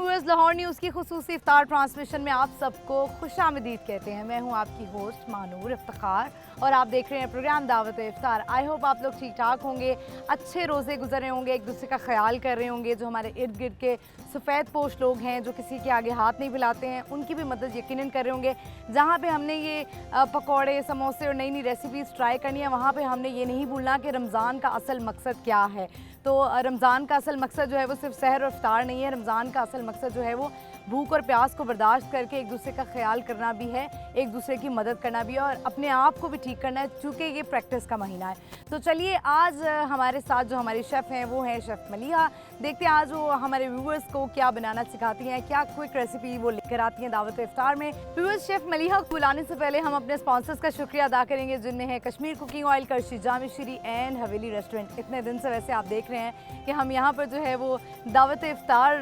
Viewers, Lahore news की खुसूसी इफ्तार transmission में आप सबको खुशामदीद कहते हैं। मैं हूं आपकी होस्ट मानूर इफ्तिखार और आप देख रहे हैं प्रोग्राम दावत इफ्तार। आई होप आप लोग ठीक ठाक होंगे, अच्छे रोज़े गुजर रहे होंगे, एक दूसरे का ख्याल कर रहे होंगे। जो हमारे इर्द गिर्द के सफ़ेद पोश लोग हैं जो किसी के आगे हाथ नहीं फैलाते हैं, उनकी भी मदद यकीनन कर रहे होंगे। जहाँ पे हमने ये पकौड़े, समोसे और नई नई रेसिपीज़ ट्राई करनी है, वहाँ पे हमने ये नहीं भूलना कि रमज़ान का असल मकसद क्या है। तो रमज़ान का असल मकसद जो है वो सिर्फ सहर और इफ्तार नहीं है। रमज़ान का असल मकसद जो है वो भूख और प्यास को बर्दाश्त करके एक दूसरे का ख्याल करना भी है, एक दूसरे की मदद करना भी है और अपने आप को भी ठीक करना है, चूँकि ये प्रैक्टिस का महीना है। तो चलिए आज हमारे साथ जो हमारी शेफ़ हैं वो हैं शेफ़ मलिहा। देखते हैं आज वो हमारे व्यूअर्स को क्या बनाना सिखाती हैं, क्या क्विक रेसिपी वो लेकर आती हैं दावत इफ्तार में। व्यूअर्स, शेफ़ मलिहा को बुलाने से पहले हम अपने स्पॉन्सर्स का शुक्रिया अदा करेंगे, जिनमें है कश्मीर कुकिंग ऑयल, करशी जामी श्री एंड हवेली रेस्टोरेंट। इतने दिन से वैसे आप देख रहे हैं कि हम यहाँ पर जो है वो दावत इफ्तार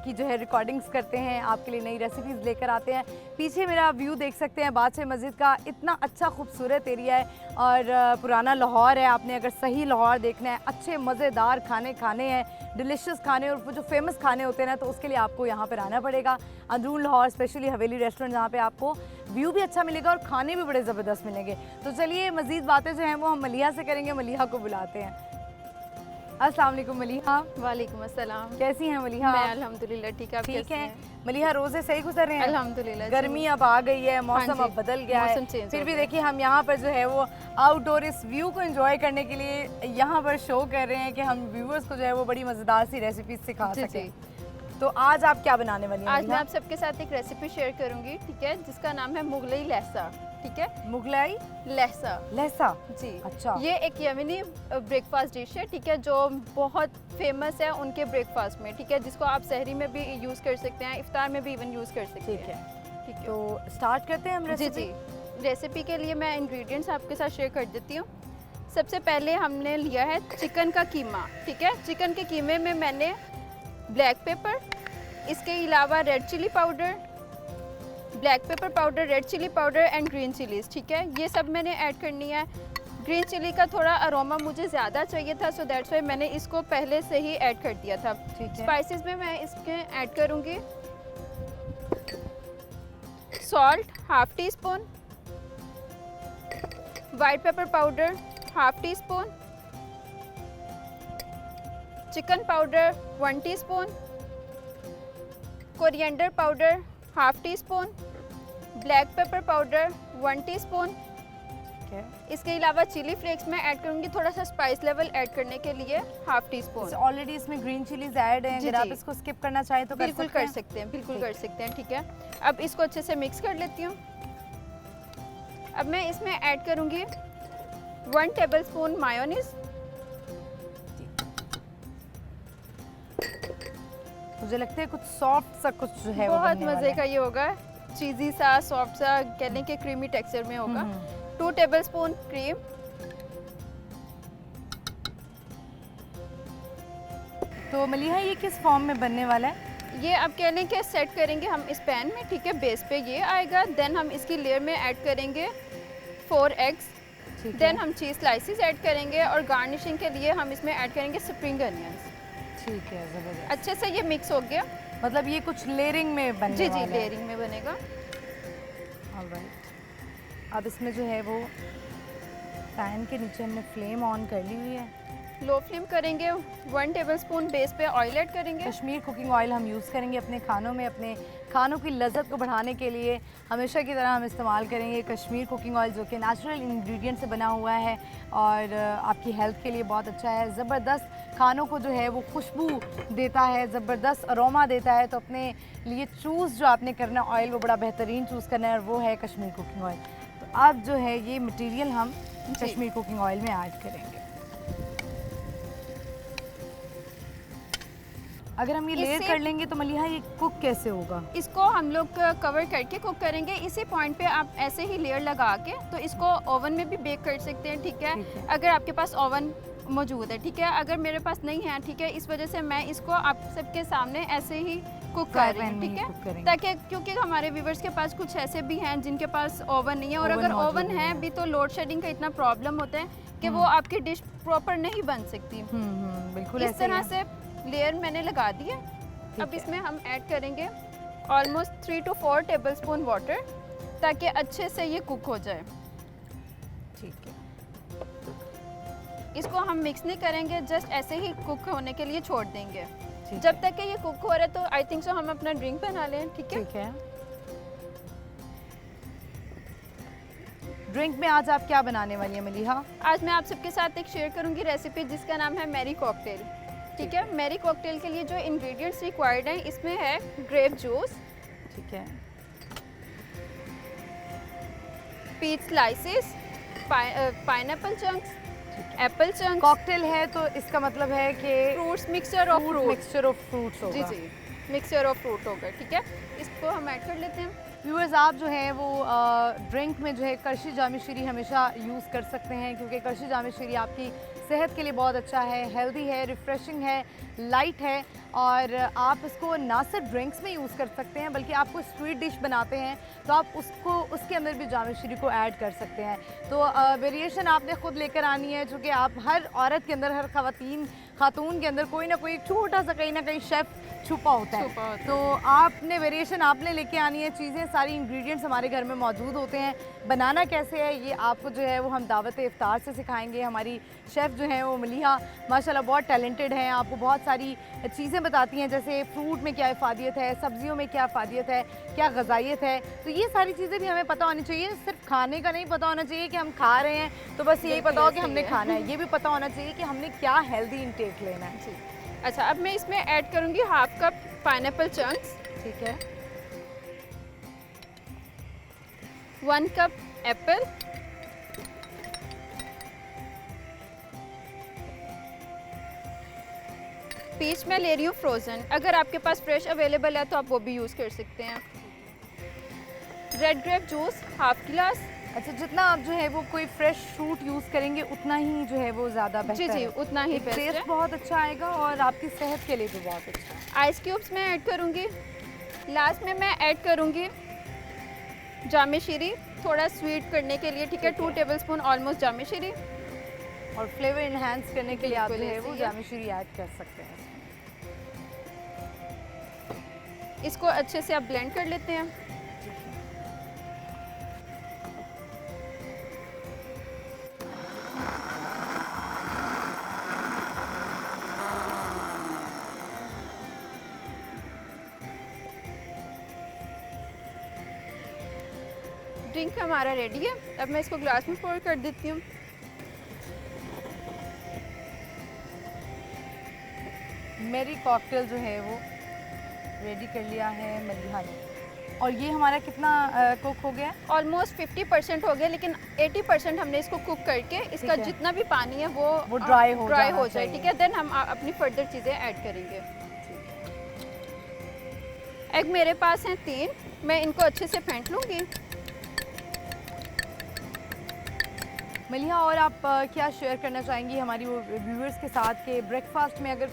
की जो है रिकॉर्डिंग्स करते हैं, आपके लिए नई रेसिपीज़ लेकर आते हैं। पीछे मेरा व्यू देख सकते हैं बादशाह मस्जिद का, इतना अच्छा खूबसूरत एरिया है और पुराना लाहौर है। आपने अगर सही लाहौर देखना है, अच्छे मज़ेदार खाने हैं, डिलिशियस खाने, और वो जो फेमस खाने होते हैं ना, तो उसके लिए आपको यहाँ पर आना पड़ेगा। अंदरून लाहौर स्पेशली हवेली रेस्टोरेंट, जहाँ पे आपको व्यू भी अच्छा मिलेगा और खाने भी बड़े ज़बरदस्त मिलेंगे। तो चलिए मज़ीद बातें जो हैं वो हम मलिहा से करेंगे। मलिहा को बुलाते हैं। अस्सलाम वालेकुम मलिहा। वालेकुम अस्सलाम। कैसी हैं मलिहा? मैं अल्हम्दुलिल्लाह ठीक है। ठीक है मलिहा, रोज़े सही गुजर रहे हैं? अल्हम्दुलिल्लाह। गर्मी अब आ गई है, मौसम अब बदल गया है, फिर भी देखिए हम यहाँ पर जो है वो आउटडोर इस व्यू को एंजॉय करने के लिए यहाँ पर शो कर रहे हैं कि हम व्यूअर्स को जो है वो बड़ी मज़ेदार सी रेसिपी सिखा सकें। तो आज आप क्या बनाने वाली हैं? आज मैं आप सबके साथ एक रेसिपी शेयर करूंगी, ठीक है, जिसका नाम है मुगलई लहसा। ठीक है, मुगलाई लहसा। लहसा जी, अच्छा। ये एक यमनी ब्रेकफास्ट डिश है, ठीक है, जो बहुत फेमस है उनके ब्रेकफास्ट में, ठीक है, जिसको आप सहरी में भी यूज़ कर सकते हैं, इफ्तार में भी इवन यूज़ कर सकते हैं। ठीक है, तो स्टार्ट करते हैं हम रेसिपी। जी, रेसिपी के लिए मैं इंग्रेडिएंट्स आपके साथ शेयर कर देती हूँ। सबसे पहले हमने लिया है चिकन का कीमा। ठीक है, चिकन के कीमे में मैंने ब्लैक पेपर, इसके अलावा red chilli powder, black pepper powder, red chilli powder and green chillies, ठीक है, ये सब मैंने ऐड करनी है। ग्रीन चिली का थोड़ा अरोमा मुझे ज़्यादा चाहिए था, सो दैट्स वाई मैंने इसको पहले से ही ऐड कर दिया था। स्पाइसेस में मैं इसके ऐड करूँगी salt half tea spoon, white pepper powder half tea spoon, chicken powder 1 teaspoon, coriander powder half tea spoon, black pepper powder 1 teaspoon. इसके अलावा चिली फ्लेक्स में ऐड करूंगी थोड़ा सा स्पाइस लेवल ऐड करने के लिए हाफ टी स्पून। ऑलरेडी इसमें ग्रीन चिलीज ऐड हैं, अगर आप इसको स्किप करना चाहें तो बिल्कुल कर सकते हैं, बिल्कुल कर सकते हैं। ठीक है, अब इसको अच्छे से मिक्स कर लेती हूँ। अब मैं इसमें ऐड करूंगी 1 टेबलस्पून मायोनीज। मुझे लगता है कुछ सॉफ्ट सा कुछ जो है बहुत मजे का ये होगा, चीज़ी सा, सॉफ्ट सा, कहने के क्रीमी टेक्सचर में होगा। 2 टेबलस्पून क्रीम, तो मलिहा ये किस फॉर्म में बनने वाला है? ये अब कह लें कि सेट करेंगे हम इस पैन में, ठीक है, बेस पे ये आएगा। देन हम इसकी लेयर में ऐड करेंगे 4 एग्स, देन हम चीज़ स्लाइसेस ऐड करेंगे और गार्निशिंग के लिए हम इसमें ऐड करेंगे स्प्रिंग अनियंस। ठीक है, ज़बरदस्त। अच्छे से ये मिक्स हो गया, मतलब ये कुछ लेयरिंग में बनने वाला है। जी, लेयरिंग में बनेगा। ऑलराइट, अब इसमें जो है वो पैन के नीचे हमने फ्लेम ऑन कर ली हुई है। लो फ्लेम करेंगे, 1 टेबलस्पून बेस पे ऑयल ऐड करेंगे। कश्मीर कुकिंग ऑयल हम यूज़ करेंगे अपने खानों में, अपने खानों की लज्जत को बढ़ाने के लिए हमेशा की तरह हम इस्तेमाल करेंगे कश्मीर कुकिंग ऑयल, जो कि नेचुरल इंग्रेडिएंट से बना हुआ है और आपकी हेल्थ के लिए बहुत अच्छा है। ज़बरदस्त खानों को जो है वो खुशबू देता है, ज़बरदस्त अरोमा देता है। तो अपने लिए चूज़ जो आपने करना ऑयल वो बड़ा बेहतरीन चूज़ करना है और वो है कश्मीर कुकिंग ऑयल। तो अब जो है ये मटीरियल हम कश्मीर कुकिंग ऑयल में ऐड करेंगे। अगर हम ये लेयर कर लेंगे तो मलिहा ये कुक कैसे होगा? इसको हम लोग कवर करके कुक करेंगे। इसी पॉइंट पे आप ऐसे ही लेयर लगा के तो इसको ओवन में भी बेक कर सकते हैं। ठीक है, अगर आपके पास ओवन मौजूद है, ठीक है, अगर मेरे पास नहीं है, ठीक है, इस वजह से मैं इसको आप सबके सामने ऐसे ही कुक कर रही हूँ, ठीक है, ताकि क्योंकि हमारे व्यूवर्स के पास कुछ ऐसे भी हैं जिनके पास ओवन नहीं है, और अगर ओवन है भी तो लोड शेडिंग का इतना प्रॉब्लम होता है कि वो आपकी डिश प्रॉपर नहीं बन सकती। बिल्कुल इस तरह से लेयर मैंने लगा दी है। अब है। इसमें हम ऐड करेंगे ऑलमोस्ट 3 to 4 टेबलस्पून वाटर, ताकि अच्छे से ये कुक हो जाए। ठीक है। इसको हम मिक्स नहीं करेंगे, जस्ट ऐसे ही कुक होने के लिए छोड़ देंगे। ठीक जब तक कि ये कुक हो रहा है तो आई थिंक सो हम अपना ड्रिंक बना लें। ठीक है, ठीक है। ड्रिंक में आज आप क्या बनाने वाली हैं मलिहा? आज मैं आप सबके साथ एक शेयर करूंगी रेसिपी जिसका नाम है मैरी कॉकटेल। ठीक है, मैरी कॉकटेल के लिए जो इंग्रेडिएंट्स रिक्वायर्ड हैं, इसमें है ग्रेप जूस, ठीक है, peach slices, pineapple chunks, apple chunks. Cocktail है तो इसका मतलब है कि fruits, mixture of fruit. Mixture of fruits जी होगा। जी, मिक्सचर ऑफ फ्रूट होगा। ठीक है, इसको हम ऐड कर लेते हैं। व्यूअर्स, आप जो है वो ड्रिंक में जो है करशी जामी शीरी हमेशा यूज़ कर सकते हैं, क्योंकि करशी जामी शीरी आपकी सेहत के लिए बहुत अच्छा है, हेल्दी है, रिफ़्रेशिंग है, लाइट है। और आप इसको ना सिर्फ ड्रिंक्स में यूज़ कर सकते हैं, बल्कि आप कोई स्वीट डिश बनाते हैं तो आप उसको उसके अंदर भी जामी शीरी को ऐड कर सकते हैं। तो वेरिएशन आपने ख़ुद लेकर आनी है, चूँकि आप हर औरत के अंदर, हर खातून के अंदर कोई ना कोई छोटा सा कहीं ना कहीं शेफ़ छुपा होता है। तो आपने वेरिएशन आपने लेके आनी है। चीज़ें, सारी इंग्रेडिएंट्स हमारे घर में मौजूद होते हैं। बनाना कैसे है ये आपको जो है वो हम दावत इफ्तार से सिखाएंगे। हमारी शेफ़ जो है वो मलिहा माशाल्लाह बहुत टैलेंटेड हैं, आपको बहुत सारी चीज़ें बताती हैं, जैसे फ्रूट में क्या इफ़ादियत है, सब्जियों में क्या इफ़ादियत है, क्या ग़िज़ाइयत है। तो ये सारी चीज़ें भी हमें पता होनी चाहिए। सिर्फ खाने का नहीं पता होना चाहिए कि हम खा रहे हैं तो बस यही पता हो कि हमने खाना है, ये भी पता होना चाहिए कि हमने क्या हेल्दी इंटेक लेना है। जी, अच्छा, अब मैं इसमें ऐड करूंगी हाफ कप पाइनएप्पल चंक्स। ठीक है, 1 कप एप्पल, पीच मैं ले रही हूँ फ्रोज़न, अगर आपके पास फ्रेश अवेलेबल है तो आप वो भी यूज़ कर सकते हैं। रेड ग्रेप जूस हाफ गिलास। अच्छा, जितना आप जो है वो कोई फ्रेश फ्रूट यूज़ करेंगे उतना ही जो है वो ज़्यादा बेहतर जी जी, है। उतना ही बेस्ट है। टेस्ट बहुत अच्छा आएगा और आपकी सेहत के लिए भी बहुत अच्छा है। आइस क्यूब्स में ऐड करूँगी। लास्ट में मैं ऐड करूँगी जामे शीरी, थोड़ा स्वीट करने के लिए। ठीक है, 2 टेबलस्पून ऑलमोस्ट जामे शीरी। और फ्लेवर इन्हांस करने के लिए आप जो बिल्कुल है वो ऐसे ही है। जामी शीरी ऐड कर सकते हैं। इसको अच्छे से आप ब्लेंड कर लेते हैं। ड्रिंक हमारा रेडी है। अब मैं इसको ग्लास में पोर कर देती हूँ। मेरी कॉकटेल जो है वो रेडी कर लिया है मलिहा ने। और ये हमारा कितना कुक हो गया? ऑलमोस्ट 50% हो गया, लेकिन 80% हमने इसको कुक करके इसका है। जितना भी पानी है वो ड्राई हो ड्राई जाना हो जाए। चाहिए। ठीक है, देन हम अपनी फर्दर चीज़ें ऐड करेंगे। एग मेरे पास हैं 3, मैं इनको अच्छे से फेंट लूँगी। मलिहा, और आप क्या शेयर करना चाहेंगी हमारी वो व्यूअर्स के साथ कि ब्रेकफास्ट में अगर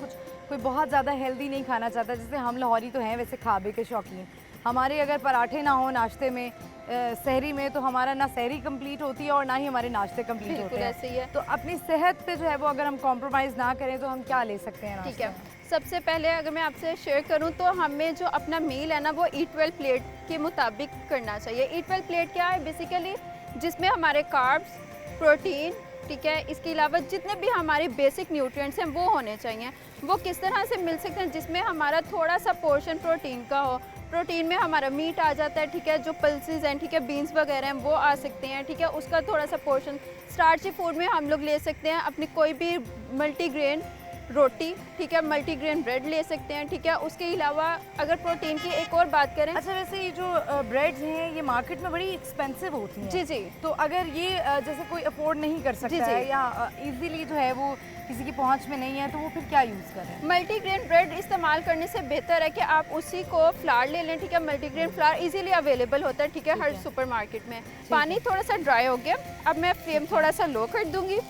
कोई बहुत ज़्यादा हेल्दी नहीं खाना चाहता, जैसे हम लाहौरी तो हैं वैसे खाबे के शौकीन, हमारे अगर पराठे ना हो नाश्ते में, सहरी में, तो हमारा ना सहरी कंप्लीट होती है और ना ही हमारे नाश्ते कंप्लीट होते हैं। ऐसे ही है। तो अपनी सेहत पे जो है वो अगर हम कॉम्प्रोमाइज़ ना करें तो हम क्या ले सकते हैं? ठीक है, सबसे पहले अगर मैं आपसे शेयर करूं तो हमें जो अपना मील है ना वो ईट वेल प्लेट के मुताबिक करना चाहिए। ईट वेल प्लेट क्या है? बेसिकली जिसमें हमारे कार्ब्स, प्रोटीन, ठीक है, इसके अलावा जितने भी हमारे बेसिक न्यूट्रिएंट्स हैं वो होने चाहिए। वो किस तरह से मिल सकते हैं? जिसमें हमारा थोड़ा सा पोर्शन प्रोटीन का हो। प्रोटीन में हमारा मीट आ जाता है, ठीक है, जो पल्सेस हैं, ठीक है, बीन्स वगैरह हैं वो आ सकते हैं, ठीक है, उसका थोड़ा सा पोर्शन। स्टार्ची फूड में हम लोग ले सकते हैं अपनी कोई भी मल्टीग्रेन रोटी, ठीक है, मल्टीग्रेन ब्रेड ले सकते हैं, ठीक है। उसके अलावा अगर प्रोटीन की एक और बात करें, अच्छा, वैसे ये जो ब्रेड्स हैं ये मार्केट में बड़ी एक्सपेंसिव होती हैं। जी जी, तो अगर ये जैसे कोई अफोर्ड नहीं कर सकता जी, जी। है या इजीली जो है वो किसी की पहुंच में नहीं है, तो वो फिर क्या यूज़ करें? मल्टीग्रेन ब्रेड इस्तेमाल करने से बेहतर है कि आप उसी को फ्लावर ले लें, ठीक है। मल्टीग्रेन फ्लावर इजीली अवेलेबल होता है, ठीक है, हर सुपरमार्केट में। पानी थोड़ा सा ड्राई हो गया, अब मैं फ्लेम थोड़ा सा लो कर दूंगी।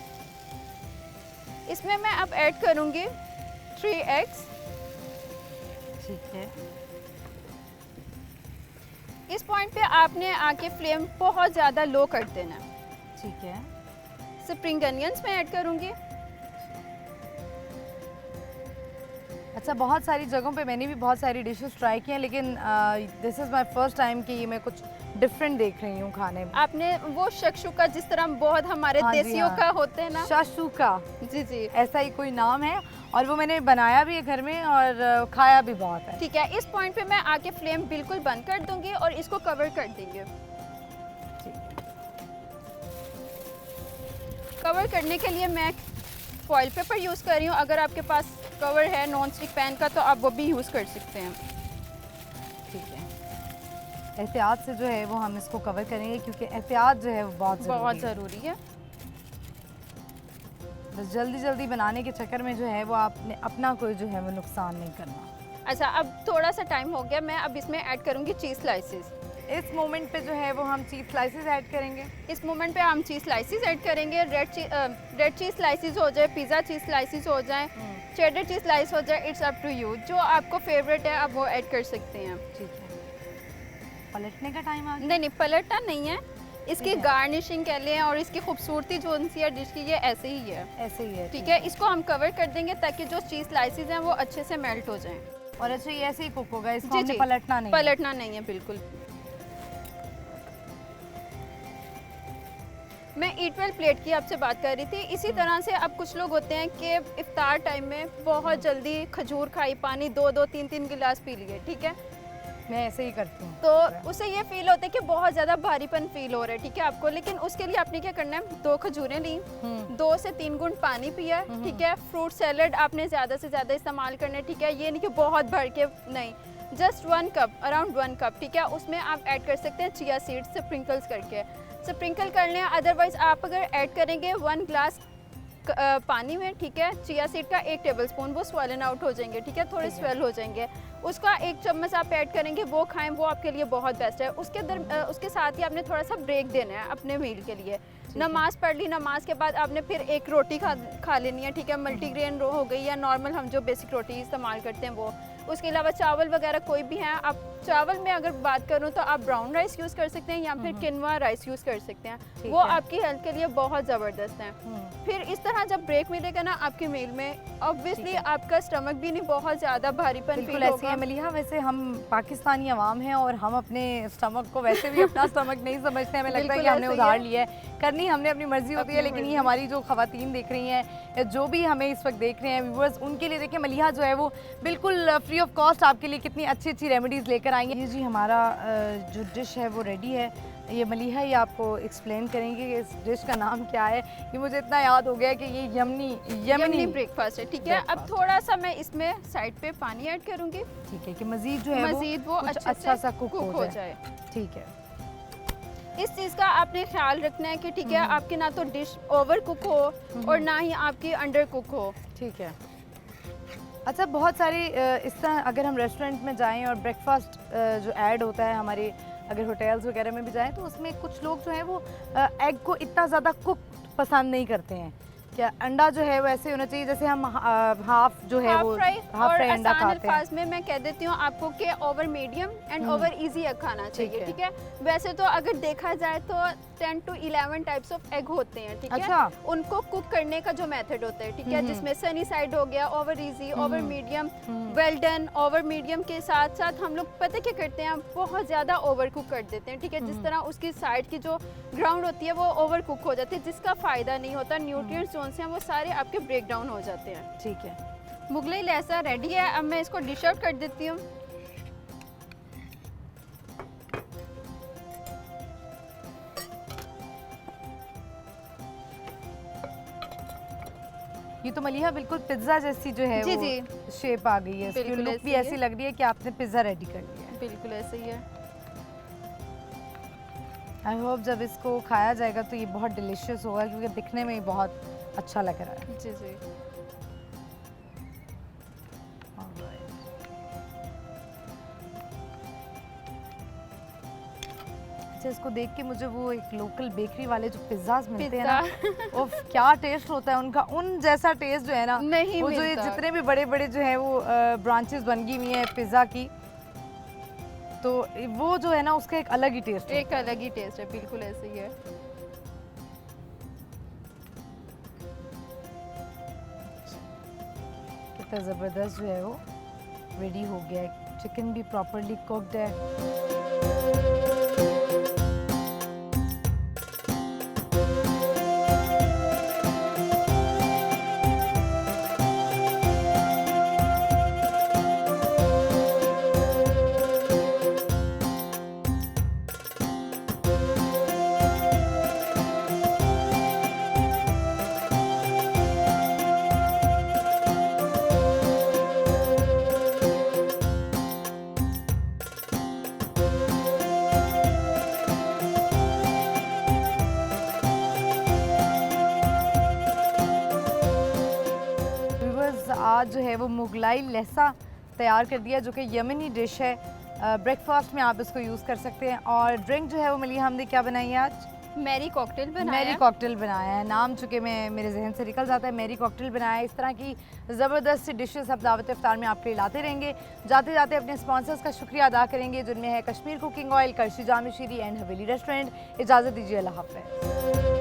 इसमें मैं अब ऐड करूंगी 3 एग्स। ठीक है, इस पॉइंट पे आपने आके फ्लेम बहुत ज़्यादा लो कर देना। ठीक है, स्प्रिंग अनियंस मैं ऐड करूंगी। अच्छा, बहुत सारी जगहों पे मैंने भी बहुत सारी डिशेस ट्राई की हैं, लेकिन this is my first time कि ये मैं कुछ डिफरेंट देख रही हूँ खाने में। आपने वो शक्शुका जिस तरह बहुत हमारे हाँ जी, देसियों हाँ। का होते हैं ना, शाशुका, जी जी, ऐसा ही कोई नाम है, और वो मैंने बनाया भी है घर में और खाया भी बहुत है। ठीक है। इस पॉइंट पे मैं आके फ्लेम बिल्कुल बंद कर दूंगी और इसको कवर कर देंगे। कवर करने के लिए मैं फॉइल पेपर यूज़ कर रही हूँ। अगर आपके पास कवर है नॉन स्टिक पैन का तो आप वो भी यूज़ कर सकते हैं। ठीक है, एहतियात से जो है वो हम इसको कवर करेंगे, क्योंकि एहतियात जो है वो बहुत ज़रूरी है। बस जल्दी जल्दी बनाने के चक्कर में जो है वो आपने अपना कोई जो है वो नुकसान नहीं करना। अच्छा, अब थोड़ा सा टाइम हो गया, मैं अब इसमें ऐड करूँगी चीज़ स्लाइसेस। इस मोमेंट पे जो है वो हम चीज़ स्लाइसेस ऐड करेंगे। इस मोमेंट पे हम चीज़ स्लाइसेस ऐड करेंगे। रेड चीज़ स्लाइसेस हो जाए, पिज़्ज़ा चीज़ स्लाइसेस हो जाए, चेडर चीज़ स्लाइस हो जाए, इट्स अप टू यू। जो आपको फेवरेट है आप वो ऐड कर सकते हैं। ठीक है, पलटने का टाइम आ गया? नहीं, पलटना नहीं है, इसकी ठीक है। गार्निशिंग कह लें, और इसकी खूबसूरती जो उनसी है डिश की, ये ऐसे ही है। ऐसे ही है। ठीक है, इसको हम कवर कर देंगे ताकि जो चीज़ स्लाइसेस हैं वो अच्छे से मेल्ट हो जाएं। और अच्छा, ये ऐसे ही कुक होगा, इसको जी हमने जी, पलटना नहीं है। पलटना नहीं है बिल्कुल। मैं ईट वेल प्लेट की आपसे बात कर रही थी। इसी तरह से अब कुछ लोग होते हैं कि इफ्तार टाइम में बहुत जल्दी खजूर खाई, पानी 2-2, 3-3 गिलास पी लिए, ठीक है, मैं ऐसे ही करती हूँ। तो उससे ये फील होता है कि बहुत ज़्यादा भारीपन फील हो रहा है, ठीक है आपको। लेकिन उसके लिए आपने क्या करना है, 2 खजूरें ली, 2 से 3 गुण पानी पिया, ठीक है। फ्रूट सैलड आपने ज़्यादा से ज़्यादा इस्तेमाल करना है, ठीक है। ये नहीं कि बहुत भर के नहीं, जस्ट 1 कप, अराउंड 1 कप, ठीक है। उसमें आप ऐड कर सकते हैं चिया सीड्स स्प्रिंकल्स करके, स्प्रिंकल कर लें। अदरवाइज आप अगर ऐड करेंगे 1 ग्लास पानी में, ठीक है, चिया सीड का 1 टेबलस्पून, वो स्वेलन आउट हो जाएंगे, ठीक है, थोड़े स्वेल हो जाएंगे। उसका 1 चम्मच आप ऐड करेंगे, वो खाएं, वो आपके लिए बहुत बेस्ट है। उसके साथ ही आपने थोड़ा सा ब्रेक देना है अपने मील के लिए। नमाज पढ़ ली, नमाज के बाद आपने फिर 1 रोटी खा लेनी है, ठीक है। मल्टीग्रेन हो गई या नॉर्मल हम जो बेसिक रोटी इस्तेमाल करते हैं वो। उसके अलावा चावल वगैरह कोई भी हैं, आप चावल में अगर बात करूँ तो आप ब्राउन राइस यूज़ कर सकते हैं या फिर किनवा राइस यूज़ कर सकते हैं, वो आपकी हेल्थ के लिए बहुत ज़बरदस्त है। फिर इस तरह जब ब्रेक मिलेगा ना आपकी मील में, ऑब्वियसली आपका स्टमक भी नहीं बहुत ज़्यादा भारीपन फील होगा। मलिहा, वैसे हम पाकिस्तानी अवाम हैं और हम अपने स्टमक को वैसे भी अपना स्टमक नहीं समझते, हमें लगता है कि हमने उधार लिया है। करनी हमने अपनी मर्जी होती है, लेकिन ये हमारी जो खवातीन देख रही हैं या जो भी हमें इस वक्त देख रहे हैं व्यूअर्स, उनके लिए देखिए मलिहा जो है वो बिल्कुल फ्री ऑफ कॉस्ट आपके लिए कितनी अच्छी अच्छी रेमेडीज़ लेकर आई हैं। ये जी हमारा जो डिश है वो रेडी है। ये मलिहा ही आपको एक्सप्लेन करेंगे कि इस डिश का नाम क्या है। ये मुझे इतना याद हो गया कि ये यमनी ब्रेकफास्ट है, ठीक है। अब थोड़ा सा मैं इसमें साइड पे पानी ऐड करूंगी, ठीक है, कि मजीद जो है वो अच्छा सा कुक हो जाए। ठीक है, इस चीज़ का आपने ख्याल रखना है कि ठीक है आपकी ना तो डिश ओवर कुक हो और ना ही आपकी अंडर कुक हो, ठीक है। अच्छा, बहुत सारी इस तरह अगर हम रेस्टोरेंट में जाएं और ब्रेकफास्ट जो ऐड होता है हमारे, अगर होटल्स वगैरह में भी जाएं तो उसमें कुछ लोग जो है वो एग को इतना ज़्यादा कुक पसंद नहीं करते हैं। क्या अंडा जो है वो ऐसे होना चाहिए जैसे हम हाफ जो है वो हाफ फ्राई अंडा खाते हैं? में मैं कह देती हूँ आपको कि over medium and over easy egg खाना चाहिए, ठीक है। वैसे तो अगर देखा जाए तो 10 to 11 टाइप्स ऑफ एग होते हैं, ठीक है। उनको कुक करने का जो मेथड होता है, ठीक है, जिसमें सनी साइड हो गया, over easy, over medium, well done, over medium के साथ साथ हम लोग पता क्या करते हैं, बहुत ज़्यादा ओवर कुक कर देते हैं, ठीक है। जिस तरह उसकी साइड की जो ग्राउंड होती है वो ओवर कुक हो जाती है, जिसका फ़ायदा नहीं होता। न्यूट्रिएंट्स जो हैं वो सारे आपके ब्रेक डाउन हो जाते हैं, ठीक है। मुगलई लहसा रेडी है। अब मैं इसको डिश आउट कर देती हूँ। ये तो मलिहा बिल्कुल पिज्ज़ा जैसी जो है जी, वो शेप आ गई है, इसकी लुक भी ऐसी लग रही है कि आपने पिज्ज़ा रेडी कर लिया है। बिल्कुल ऐसे ही है। आई होप जब इसको खाया जाएगा तो ये बहुत डिलीशियस होगा, क्योंकि दिखने में ही बहुत अच्छा लग रहा है। जी जी। अच्छा, इसको देख के मुझे वो एक लोकल बेकरी वाले जो पिज्ज़ाज मिलते हैं ना, उफ क्या टेस्ट होता है उनका, उन जैसा टेस्ट जो है ना नहीं वो, जो ये जितने भी बड़े बड़े जो है वो ब्रांचेस बन गई हुई हैं पिज़्ज़ा की, तो वो जो है ना उसका एक अलग ही टेस्ट है। एक अलग ही टेस्ट है, बिल्कुल ऐसे ही है। कितना ज़बरदस्त जो है वो रेडी हो गया है, चिकन भी प्रॉपरली कुक्ड है। आज जो है वो मुगलाई लहसा तैयार कर दिया, जो कि यमनी डिश है। ब्रेकफास्ट में आप इसको यूज़ कर सकते हैं। और ड्रिंक जो है वो मिली हमने क्या बनाई है आज? मैरी कॉकटेल बनाया। मैरी कॉकटेल बनाया है, नाम चूँकि मेरे जहन से निकल जाता है। मैरी कॉकटेल बनाया है। इस तरह की ज़बरदस्त डिशेस अब दावत इफ्तार में आपके लिए लाते रहेंगे। जाते जाते अपने स्पॉन्सर्स का शुक्रिया अदा करेंगे, जिनमें है कश्मीर कुकिंग ऑयल, करशी जाम शीरी एंड हवेली रेस्टोरेंट। इजाज़त दीजिए, अल्लाह हाफ़िज़।